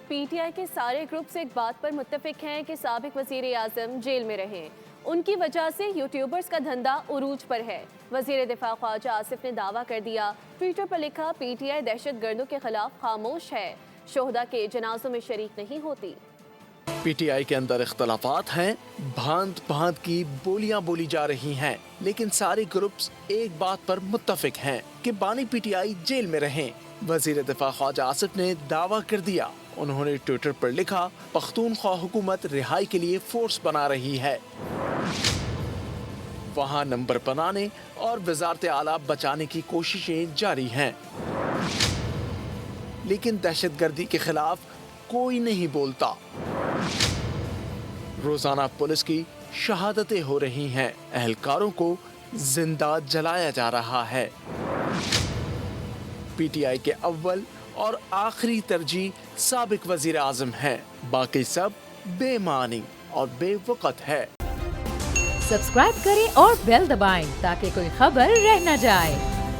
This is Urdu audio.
پی ٹی آئی کے سارے گروپس ایک بات پر متفق ہیں کہ سابق وزیر اعظم جیل میں رہیں۔ ان کی وجہ سے یوٹیوبرز کا دھندا عروج پر ہے۔ وزیر دفاع خواجہ آصف نے دعویٰ کر دیا، ٹویٹر پر لکھا، پی ٹی آئی دہشت گردوں کے خلاف خاموش ہے، شہداء کے جنازوں میں شریک نہیں ہوتی۔ پی ٹی آئی کے اندر اختلافات ہیں، بھانت بھانت کی بولیاں بولی جا رہی ہیں، لیکن سارے گروپس ایک بات پر متفق ہیں کہ بانی پی ٹی آئی جیل میں رہیں۔ وزیر دفاع خواجہ آصف نے دعویٰ کر دیا۔ انہوں نے ٹویٹر پر لکھا، پختونخوا حکومت رہائی کے لیے فورس بنا رہی ہے، وہاں نمبر بنانے اور وزارت اعلیٰ بچانے کی کوششیں جاری ہیں، لیکن دہشت گردی کے خلاف کوئی نہیں بولتا۔ روزانہ پولیس کی شہادتیں ہو رہی ہیں، اہلکاروں کو زندہ جلایا جا رہا ہے۔ پی ٹی آئی کے اول اور آخری ترجیح سابق وزیر اعظم ہیں، باقی سب بے معنی اور بے وقت ہے۔ سبسکرائب کریں اور بیل دبائیں تاکہ کوئی خبر رہ نہ جائے۔